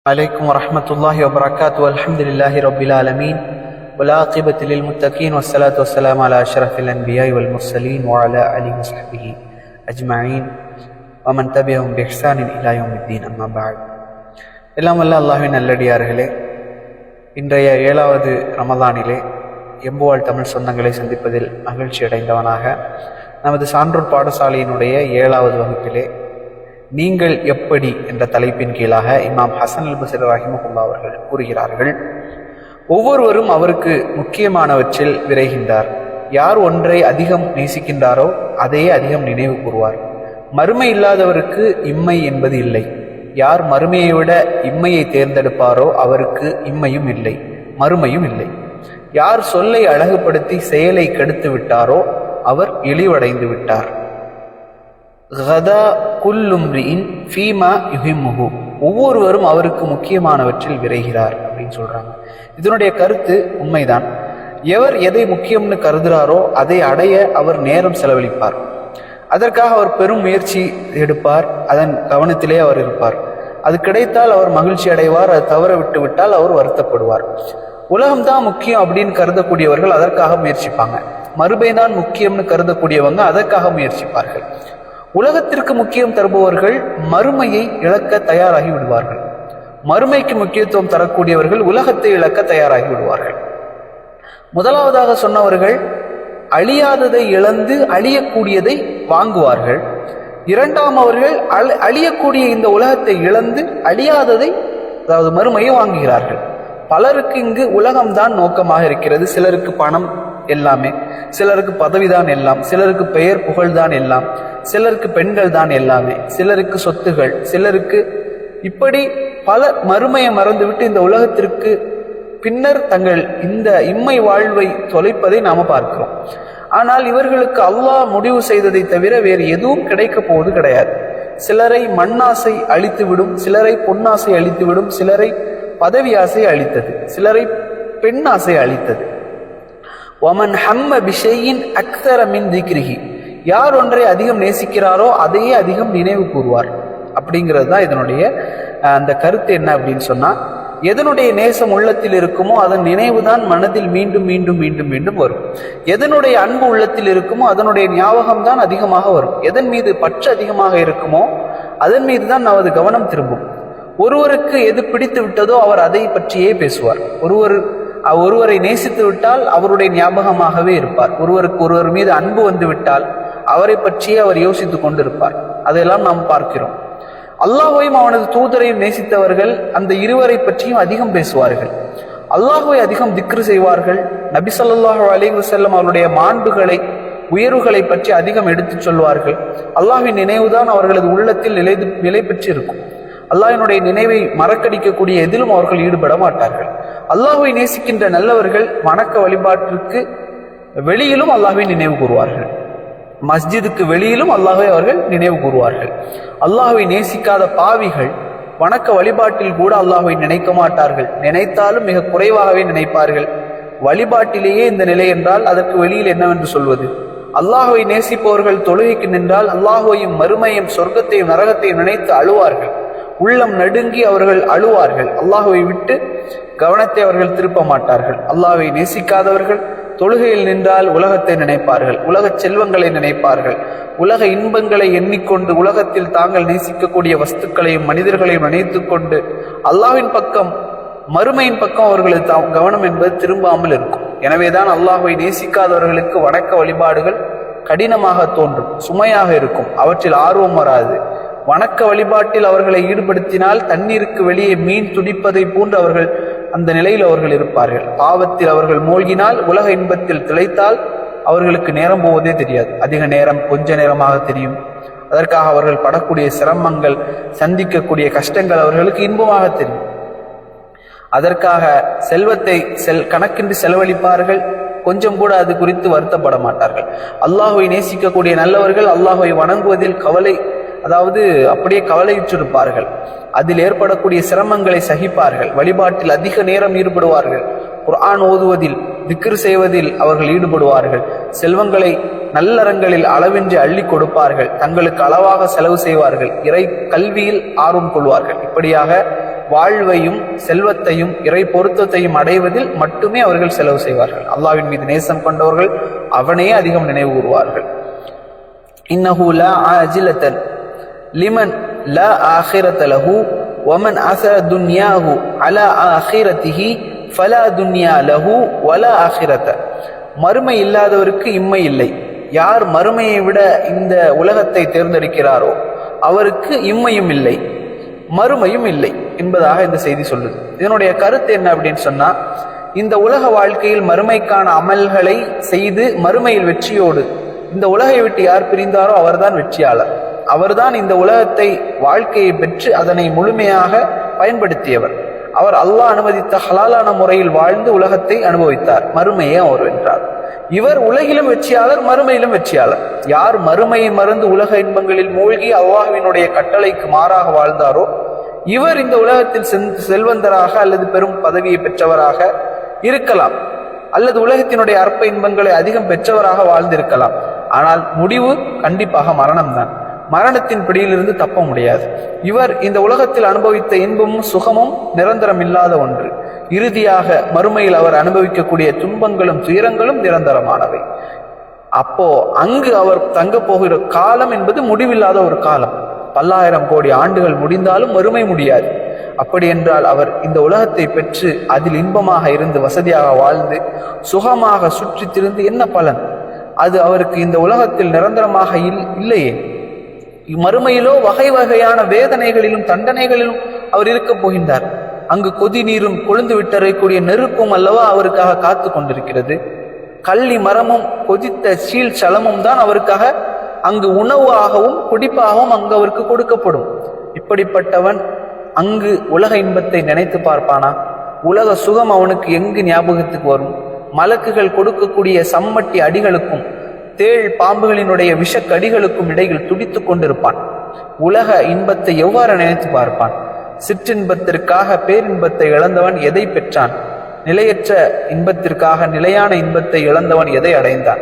عليكم ورحمة الله وبركاته والحمد لله رب العالمين والعاقبة للمتقين والصلاة والسلام على أشرف الأنبياء والمرسلين وعلى آله وصحبه أجمعين ومن تبعهم بإحسان إلى يوم الدين أما بعد. எல்லாம் வல்ல அல்லாஹ்வின் நல்லடியார்களே, இன்றைய 7வது ரமதானிலே எம்புவாழ் தமிழ் சொந்தங்களை சந்திப்பதில் மகிழ்ச்சி அடைந்தவனாக நமது சான்றோர் பாடசாலையினுடைய 7வது வகுப்பிலே நீங்கள் எப்படி என்ற தலைப்பின் கீழாக இமாம் ஹசன் அல் பஸ்ரி ரஹிமஹுல்லாஹ் அவர்கள் கூறுகிறார்கள், ஒவ்வொருவரும் அவருக்கு முக்கியமானவற்றில் விரைகின்றார். யார் ஒன்றை அதிகம் நேசிக்கின்றாரோ அதையே அதிகம் நினைவு கூறுவார். மறுமை இல்லாதவருக்கு இம்மை என்பது இல்லை. யார் மறுமையை விட இம்மையை தேர்ந்தெடுப்பாரோ அவருக்கு இம்மையும் இல்லை, மறுமையும் இல்லை. யார் சொல்லை அழகுபடுத்தி செயலை கெடுத்து விட்டாரோ அவர் இழிவடைந்து விட்டார். ஒவ்வொருவரும் அவருக்கு முக்கியமானவற்றில் விரைகிறார் அப்படின்னு சொல்றாங்க. இதனுடைய கருத்து உண்மைதான். எவர் எதை முக்கியம்னு கருதுகிறாரோ அதை அடைய அவர் நேரம் செலவழிப்பார். அதற்காக அவர் பெரும் முயற்சி எடுப்பார். அதன் கவனத்திலே அவர் இருப்பார். அது கிடைத்தால் அவர் மகிழ்ச்சி அடைவார். அது தவற விட்டு விட்டால் அவர் வருத்தப்படுவார். உலகம்தான் முக்கியம் அப்படின்னு கருதக்கூடியவர்கள் அதற்காக முயற்சிப்பாங்க. மறுபை தான் முக்கியம்னு கருதக்கூடியவங்க அதற்காக முயற்சிப்பார்கள். உலகத்திற்கு முக்கியம் தருபவர்கள் மறுமையை இழக்க தயாராகி விடுவார்கள். மறுமைக்கு முக்கியத்துவம் தரக்கூடியவர்கள் உலகத்தை இழக்க தயாராகி விடுவார்கள். முதலாவதாக சொன்னவர்கள் அழியாததை இழந்து அழியக்கூடியதை வாங்குவார்கள். இரண்டாம் அவர்கள் அழியக்கூடிய இந்த உலகத்தை இழந்து அழியாததை, அதாவது மறுமையை வாங்குகிறார்கள். பலருக்கு இங்கு உலகம்தான் நோக்கமாக இருக்கிறது. சிலருக்கு பணம் எல்லாமே, சிலருக்கு பதவிதான் எல்லாம், சிலருக்கு பெயர் புகழ்தான் எல்லாம், சிலருக்கு பெண்கள் தான் எல்லாமே, சிலருக்கு சொத்துகள், சிலருக்கு இப்படி பல மறுமையை மறந்துவிட்டு இந்த உலகத்திற்கு பின்னர் தங்கள் இந்த இம்மை வாழ்வை தொலைப்பதை நாம பார்க்கிறோம். ஆனால் இவர்களுக்கு அல்லாஹ் முடிவு செய்ததை தவிர வேறு எதுவும் கிடைக்க போவது கிடையாது. சிலரை மண்ணாசை அழித்துவிடும், சிலரை பொன்னாசை அழித்துவிடும், சிலரை பதவி ஆசை அளித்தது, சிலரை பெண்ணாசை அளித்தது. ஒமன் ஹம்ம பிஷையின் அக்ஸர மின் திக்ரிஹி, யார் ஒன்றை அதிகம் நேசிக்கிறாரோ அதையே அதிகம் நினைவு கூறுவார். அப்படிங்கிறது தான் இதனுடைய அந்த கருத்து. என்ன அப்படின்னு சொன்னா, எதனுடைய நேசம் உள்ளத்தில் இருக்குமோ அதன் நினைவு தான் மனதில் மீண்டும் மீண்டும் மீண்டும் மீண்டும் வரும். எதனுடைய அன்பு உள்ளத்தில் இருக்குமோ அதனுடைய ஞாபகம் தான் அதிகமாக வரும். எதன் மீது பற்று அதிகமாக இருக்குமோ அதன் மீது தான் நமது கவனம் திரும்பும். ஒருவருக்கு எது பிடித்து விட்டதோ அவர் அதை பற்றியே பேசுவார். ஒருவரை நேசித்து விட்டால் அவருடைய ஞாபகமாகவே இருப்பார். ஒருவர் மீது அன்பு வந்து விட்டால் அவரை பற்றியே அவர் யோசித்துக் கொண்டிருப்பார். அதையெல்லாம் நாம் பார்க்கிறோம். அல்லாஹ்வையும் அவனது தூதரையும் நேசித்தவர்கள் அந்த இருவரை பற்றியும் அதிகம் பேசுவார்கள். அல்லாஹ்வை அதிகம் திக்ரு செய்வார்கள். நபி ஸல்லல்லாஹு அலைஹி வஸல்லம் அவருடைய மாண்புகளை, உயர்வுகளை பற்றி அதிகம் எடுத்துச் சொல்வார்கள். அல்லாஹ்வின் நினைவுதான் அவர்களது உள்ளத்தில் நிலை பெற்று இருக்கும். அல்லாஹ்வினுடைய நினைவை மறக்கடிக்கக்கூடிய எதிலும் அவர்கள் ஈடுபட மாட்டார்கள். அல்லாஹ்வை நேசிக்கின்ற நல்லவர்கள் வணக்க வழிபாட்டிற்கு வெளியிலும் அல்லாஹ்வை நினைவு கூறுவார்கள். மஸ்ஜிதுக்கு வெளியிலும் அல்லாஹ்வை அவர்கள் நினைவு கூறுவார்கள். அல்லாஹ்வை நேசிக்காத பாவிகள் வணக்க வழிபாட்டில் கூட அல்லாஹ்வை நினைக்க மாட்டார்கள். நினைத்தாலும் மிக குறைவாகவே நினைப்பார்கள். வழிபாட்டிலேயே இந்த நிலை என்றால் அதற்கு வெளியில் என்னவென்று சொல்வது? அல்லாஹ்வை நேசிப்பவர்கள் தொழுகைக்கு நின்றால் அல்லாஹ்வையும் மறுமையும் சொர்க்கத்தையும் நரகத்தையும் நினைத்து அழுவார்கள். உள்ளம் நடுங்கி அவர்கள் அழுவார்கள். அல்லாஹ்வை விட்டு கவனத்தை அவர்கள் திருப்ப மாட்டார்கள். அல்லாஹ்வை நேசிக்காதவர்கள் தொழுகையில் நின்றால் உலகத்தை நினைப்பார்கள், உலக செல்வங்களை நினைப்பார்கள், உலக இன்பங்களை எண்ணிக்கொண்டு உலகத்தில் தாங்கள் நேசிக்கக்கூடிய வஸ்துக்களையும் மனிதர்களையும் நினைத்து கொண்டு அல்லாஹ்வின் பக்கம், மறுமையின் பக்கம் அவர்களது கவனம் என்பது திரும்பாமல் இருக்கும். எனவேதான் அல்லாஹ்வை நேசிக்காதவர்களுக்கு வணக்க வழிபாடுகள் கடினமாக தோன்றும், சுமையாக இருக்கும், அவற்றில் ஆர்வம் வராது. வணக்க வழிபாட்டில் அவர்களை ஈடுபடுத்தினால் தண்ணீருக்கு வெளியே மீன் துடிப்பதை போன்று அவர்கள் அந்த நிலையில் அவர்கள் இருப்பார்கள். பாவத்தில் அவர்கள் மூழ்கினால், உலக இன்பத்தில் திளைத்தால் அவர்களுக்கு நேரம் போவதே தெரியாது. அதிக நேரம் கொஞ்ச நேரமாக தெரியும். அதற்காக அவர்கள் படக்கூடிய சிரமங்கள், சந்திக்கக்கூடிய கஷ்டங்கள் அவர்களுக்கு இன்பமாக தெரியும். அதற்காக செல்வத்தை கணக்கின்றி செலவழிப்பார்கள். கொஞ்சம் கூட அது குறித்து வருத்தப்பட மாட்டார்கள். அல்லாஹ்வை நேசிக்கக்கூடிய நல்லவர்கள் அல்லாஹ்வை வணங்குவதில் அப்படியே கவலையுற்றிருப்பார்கள். அதில் ஏற்படக்கூடிய சிரமங்களை சகிப்பார்கள். வழிபாட்டில் அதிக நேரம் ஈடுபடுவார்கள். குர்ஆன் ஓதுவதில், திக்ர் செய்வதில் அவர்கள் ஈடுபடுவார்கள். செல்வங்களை நல்லறங்களில் அளவின்றி அள்ளி கொடுப்பார்கள். தங்களுக்கு அளவாக செலவு செய்வார்கள். இறை கல்வியில் ஆர்வம் கொள்வார்கள். இப்படியாக வாழ்வையும் செல்வத்தையும் இறை பொருத்தத்தையும் அடைவதில் மட்டுமே அவர்கள் செலவு செய்வார்கள். அல்லாஹ்வின் மீது நேசம் கொண்டவர்கள் அவனையே அதிகம் நினைவு கூறுவார்கள். இன்னஹு லா ஆஜிலத்தன் லிமன் லா ஆகிரத லஹு வமன் அஸர துன்யாஹு அலா ஆகிரதிஹி ஃபலா துன்யா லஹு வலா ஆகிரத. மறுமை இல்லாதவருக்கு இம்மை இல்லை. யார் மறுமையை விட இந்த உலகத்தை தேர்ந்தெடுக்கிறாரோ அவருக்கு இம்மையும் இல்லை, மறுமையும் இல்லை என்பதாக இந்த செய்தி சொல்லுது. இதனுடைய கருத்து என்ன அப்படின்னு சொன்னா, இந்த உலக வாழ்க்கையில் மறுமைக்கான அமல்களை செய்து மறுமையில் வெற்றியோடு இந்த உலகை விட்டு யார் பிரிந்தாரோ அவர்தான் வெற்றியாளர். அவர்தான் இந்த உலகத்தை வாழ்க்கையை பெற்று அதனை முழுமையாக பயன்படுத்தியவர். அவர் அல்லாஹ் அனுமதித்த ஹலாலான முறையில் வாழ்ந்து உலகத்தை அனுபவித்தார். மறுமையை அவர் வென்றார். இவர் உலகிலும் வெற்றியாளர், மறுமையிலும் வெற்றியாளர். யார் மறுமையை மறந்து உலக இன்பங்களில் மூழ்கி அல்லாஹ்வினுடைய கட்டளைக்கு மாறாக வாழ்ந்தாரோ இவர் இந்த உலகத்தில் செல்வந்தராக அல்லது பெரும் பதவியை பெற்றவராக இருக்கலாம், அல்லது உலகத்தினுடைய அற்ப இன்பங்களை அதிகம் பெற்றவராக வாழ்ந்திருக்கலாம். ஆனால் முடிவு கண்டிப்பாக மரணம்தான். மரணத்தின் பிடியிலிருந்து தப்ப முடியாது. இவர் இந்த உலகத்தில் அனுபவித்த இன்பமும் சுகமும் நிரந்தரம் இல்லாத ஒன்று. இறுதியாக மறுமையில் அவர் அனுபவிக்கக்கூடிய துன்பங்களும் துயரங்களும் நிரந்தரமானவை. அப்போ அங்கு அவர் தங்க போகிற காலம் என்பது முடிவில்லாத ஒரு காலம். 10,000 கோடி ஆண்டுகள் முடிந்தாலும் மறுமை முடியாது. அப்படி என்றால் அவர் இந்த உலகத்தை பெற்று அதில் இன்பமாக இருந்து வசதியாக வாழ்ந்து சுகமாக சுற்றி திரிந்து என்ன பலன்? அது அவருக்கு இந்த உலகத்தில் நிரந்தரமாக இல்லையே. மறுமையிலோ வகை வகையான வேதனைகளிலும் தண்டனைகளிலும் அவர் இருக்க போகின்றார். அங்கு கொதி நீரும் கொழுந்து விட்டறைக்கூடிய நெருப்பும் அல்லவா அவருக்காக காத்து கொண்டிருக்கிறது. கள்ளி மரமும் கொதித்த சீல் சலமும் தான் அவருக்காக அங்கு உணவாகவும் குடிப்பாகவும் அங்கு அவருக்கு கொடுக்கப்படும். இப்படிப்பட்டவன் அங்கு உலக இன்பத்தை நினைத்து பார்ப்பானா? உலக சுகம் அவனுக்கு எங்கு ஞாபகத்துக்கு வரும்? மலக்குகள் கொடுக்கக்கூடிய சம்மட்டி அடிகளுக்கும் தேள் பாம்புகளினுடைய விஷக்கடிகளுக்கும் இடையில் துடித்துக் கொண்டிருப்பான். உலக இன்பத்தை எவ்வாறு நினைத்து பார்ப்பான்? சிற்றின்பத்திற்காக பேரின்பத்தை இழந்தவன் எதை பெற்றான்? நிலையற்ற இன்பத்திற்காக நிலையான இன்பத்தை இழந்தவன் எதை அடைந்தான்?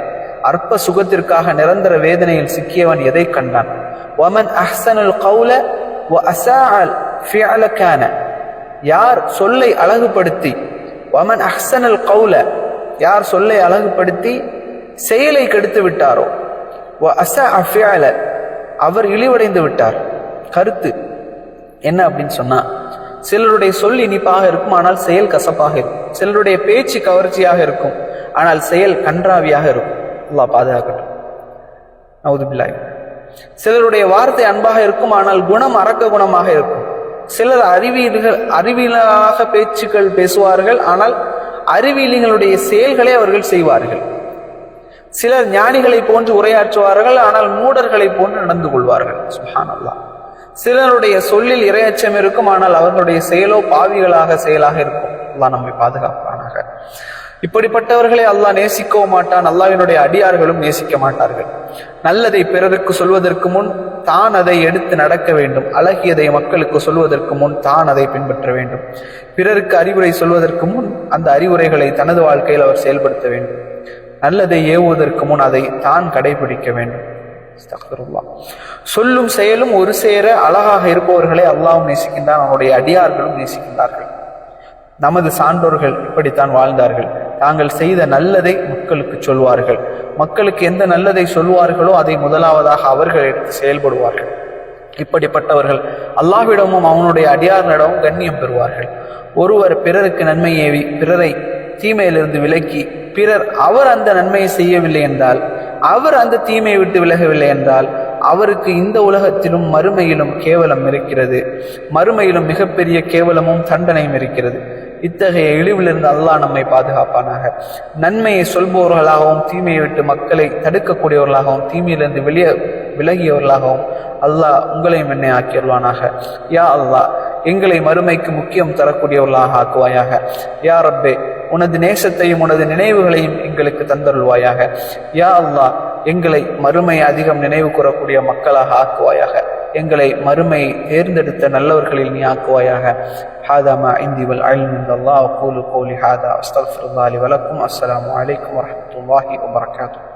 அற்ப சுகத்திற்காக நிரந்தர வேதனையில் சிக்கியவன் எதை கண்டான்? வமன் அஹ்ஸனுல் கௌல வ அஸாஅல் ஃபிஅல கான. யார் சொல்லை அழகுபடுத்தி, வமன் அஹ்ஸனுல் கௌல, யார் சொல்லை அழகுபடுத்தி செயலை கெடுத்து விட்டாரோ, வ அஸாஅ ஃபிஅல, அவர் இழிவடைந்து விட்டார். கருத்து என்ன அப்படின்னு சொன்னா, சிலருடைய சொல் இனிப்பாக இருக்கும் ஆனால் செயல் கசப்பாக இருக்கும். சிலருடைய பேச்சு கவர்ச்சியாக இருக்கும் ஆனால் செயல் கன்றாவியாக இருக்கும். அல்லாஹ் பாதுகாக்கட்டும். நவுது பில்லாஹ். சிலருடைய வார்த்தை அன்பாக இருக்கும் ஆனால் குணம் அரக்க குணமாக இருக்கும். சிலர் அறிவியலாக பேச்சுக்கள் பேசுவார்கள் ஆனால் அறிவியலிகளுடைய செயல்களை அவர்கள் செய்வார்கள். சிலர் ஞானிகளை போன்று உரையாற்றுவார்கள் ஆனால் மூடர்களை போன்று நடந்து கொள்வார்கள். சுப்ஹானல்லாஹ். சிலருடைய சொல்லில் இரையச்சம் இருக்கும் ஆனால் அவர்களுடைய செயலோ பாவிகளாக செயலாக இருக்கும். அல்லாஹ் நம்மை பாதுகாப்பானாக. இப்படிப்பட்டவர்களை அல்லாஹ் நேசிக்கவும் மாட்டான், அல்லாஹ்வினுடைய அடியார்களும் நேசிக்க மாட்டார்கள். நல்லதை பிறருக்கு சொல்வதற்கு முன் தான் அதை எடுத்து நடக்க வேண்டும். அழகியதை மக்களுக்கு சொல்வதற்கு முன் தான் அதை பின்பற்ற வேண்டும். பிறருக்கு அறிவுரை சொல்வதற்கு முன் அந்த அறிவுரைகளை தனது வாழ்க்கையில் அவர் செயல்படுத்த வேண்டும். நல்லதை ஏவுவதற்கு முன் அதை தான் கடைபிடிக்க வேண்டும். சொல்லும் செயலும் ஒரு சேர அழகாக இருப்பவர்களை அல்லாஹ்வும் நேசிக்கின்றான், அவனுடைய அடியார்களும் நேசிக்கின்றார்கள். நமது சான்றோர்கள் இப்படித்தான் வாழ்ந்தார்கள். தாங்கள் செய்த நல்லதை மக்களுக்கு சொல்வார்கள். மக்களுக்கு எந்த நல்லதை சொல்வார்களோ அதை முதலாவதாக அவர்கள் எடுத்து செயல்படுவார்கள். இப்படிப்பட்டவர்கள் அல்லாஹ்விடமும் அவனுடைய அடியார்களிடமும் கண்ணியம் பெறுவார்கள். ஒருவர் பிறருக்கு நன்மை ஏவி பிறரை தீமையிலிருந்து விலக்கி அவர் அந்த நன்மையை செய்யவில்லை என்றால், அவர் அந்த தீமையை விட்டு விலகவில்லை என்றால் அவருக்கு இந்த உலகத்திலும் மறுமையிலும் கேவலம் இருக்கிறது. மறுமையிலும் மிகப்பெரிய கேவலமும் தண்டனையும் இருக்கிறது. இத்தகைய இழிவிலிருந்து அல்லாஹ் நம்மை பாதுகாப்பானாக. நன்மையை சொல்பவர்களாகவும் தீமையை விட்டு மக்களை தடுக்கக்கூடியவர்களாகவும் தீமையிலிருந்து விலகியவர்களாகவும் அல்லாஹ் உங்களையும் என்னை ஆக்கிடுவானாக. யா அல்லாஹ், எங்களை மறுமைக்கு முக்கியம் தரக்கூடியவர்களாக ஆக்குவாயாக. யா ரப்பே, உனது நேசத்தையும் உனது நினைவுகளையும் எங்களுக்கு தந்தருள்வாயாக. யா அல்லாஹ், எங்களை மறுமை அதிகம் நினைவு கூறக்கூடிய மக்களாக ஆக்குவாயாக. எங்களை மறுமை தேர்ந்தெடுத்த நல்லவர்களில் நீ ஆக்குவாயாக. ஹாதா மா இந்தி வல் இல்மு இன்தல்லாஹ். அகூலு கௌலி ஹாதா அஸ்தக்ஃபிருல்லாஹ் லி வ லக்கும். அஸ்ஸலாமு அலைக்கும் வ ரஹ்மத்துல்லாஹி வ பரகாத்துஹு.